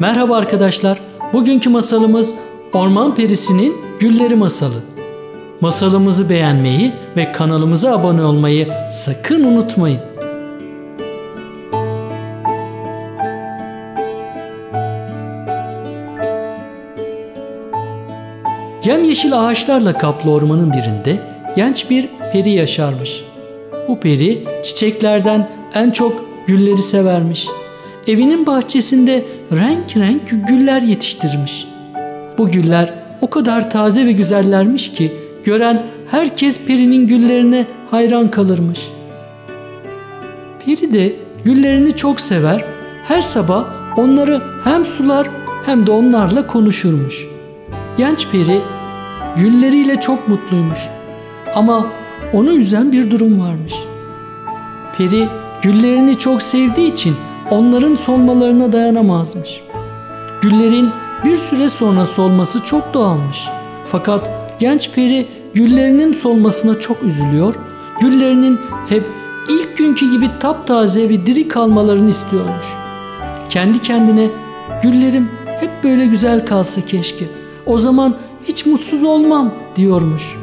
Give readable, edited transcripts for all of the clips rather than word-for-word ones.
Merhaba arkadaşlar. Bugünkü masalımız Orman Perisi'nin Gülleri Masalı. Masalımızı beğenmeyi ve kanalımıza abone olmayı sakın unutmayın. Yemyeşil ağaçlarla kaplı ormanın birinde genç bir peri yaşarmış. Bu peri çiçeklerden en çok gülleri severmiş. Evinin bahçesinde renk renk güller yetiştirmiş. Bu güller o kadar taze ve güzellermiş ki gören herkes perinin güllerine hayran kalırmış. Peri de güllerini çok sever, her sabah onları hem sular hem de onlarla konuşurmuş. Genç peri gülleriyle çok mutluymuş ama onu üzen bir durum varmış. Peri güllerini çok sevdiği için onların solmalarına dayanamazmış. Güllerin bir süre sonra solması çok doğalmış. Fakat genç peri güllerinin solmasına çok üzülüyor, güllerinin hep ilk günkü gibi taptaze ve diri kalmalarını istiyormuş. Kendi kendine güllerim hep böyle güzel kalsa keşke, o zaman hiç mutsuz olmam diyormuş.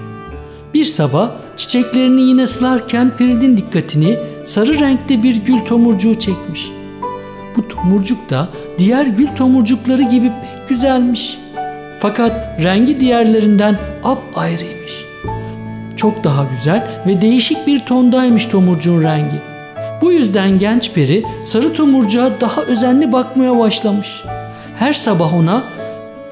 Bir sabah çiçeklerini yine sularken perinin dikkatini sarı renkte bir gül tomurcuğu çekmiş. Bu tomurcuk da diğer gül tomurcukları gibi pek güzelmiş. Fakat rengi diğerlerinden apayrıymış. Çok daha güzel ve değişik bir tondaymış tomurcuğun rengi. Bu yüzden genç peri sarı tomurcuğa daha özenli bakmaya başlamış. Her sabah ona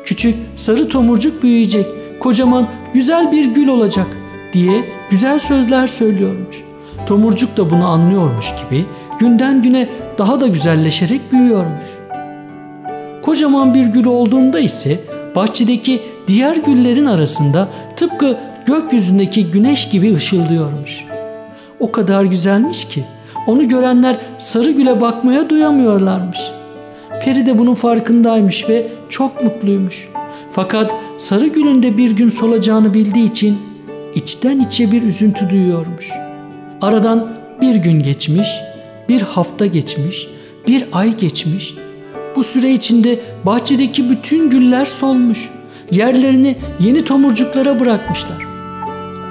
"Küçük sarı tomurcuk büyüyecek, kocaman güzel bir gül olacak" diye güzel sözler söylüyormuş. Tomurcuk da bunu anlıyormuş gibi günden güne daha da güzelleşerek büyüyormuş. Kocaman bir gül olduğunda ise bahçedeki diğer güllerin arasında tıpkı gökyüzündeki güneş gibi ışıldıyormuş. O kadar güzelmiş ki onu görenler sarı güle bakmaya doyamıyorlarmış. Peri de bunun farkındaymış ve çok mutluymuş. Fakat sarı gülün de bir gün solacağını bildiği için içten içe bir üzüntü duyuyormuş. Aradan bir gün geçmiş, bir hafta geçmiş, bir ay geçmiş. Bu süre içinde bahçedeki bütün güller solmuş. Yerlerini yeni tomurcuklara bırakmışlar.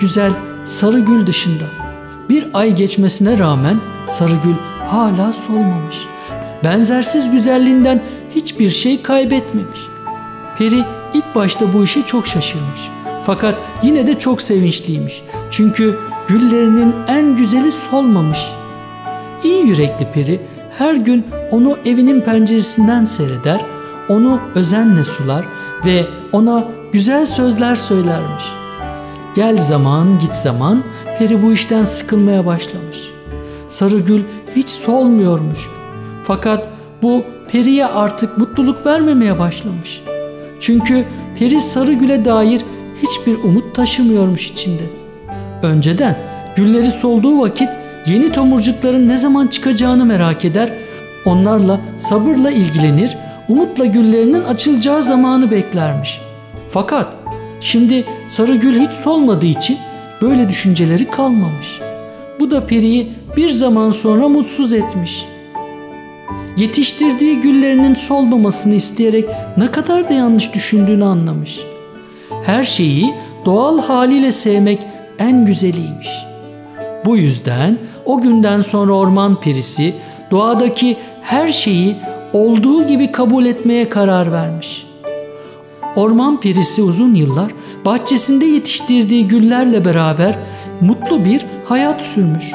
Güzel sarı gül dışında. Bir ay geçmesine rağmen sarı gül hala solmamış. Benzersiz güzelliğinden hiçbir şey kaybetmemiş. Peri ilk başta bu işe çok şaşırmış. Fakat yine de çok sevinçliymiş. Çünkü güllerinin en güzeli solmamış. İyi yürekli peri her gün onu evinin penceresinden seyreder, onu özenle sular ve ona güzel sözler söylermiş. Gel zaman git zaman peri bu işten sıkılmaya başlamış. Sarı gül hiç solmuyormuş. Fakat bu periye artık mutluluk vermemeye başlamış. Çünkü peri sarı güle dair hiçbir umut taşımıyormuş içinde. Önceden gülleri solduğu vakit yeni tomurcukların ne zaman çıkacağını merak eder, onlarla sabırla ilgilenir, umutla güllerinin açılacağı zamanı beklermiş. Fakat şimdi sarı gül hiç solmadığı için böyle düşünceleri kalmamış. Bu da periyi bir zaman sonra mutsuz etmiş. Yetiştirdiği güllerinin solmamasını isteyerek ne kadar da yanlış düşündüğünü anlamış. Her şeyi doğal haliyle sevmek en güzeliymiş. Bu yüzden o günden sonra orman perisi doğadaki her şeyi olduğu gibi kabul etmeye karar vermiş. Orman perisi uzun yıllar bahçesinde yetiştirdiği güllerle beraber mutlu bir hayat sürmüş.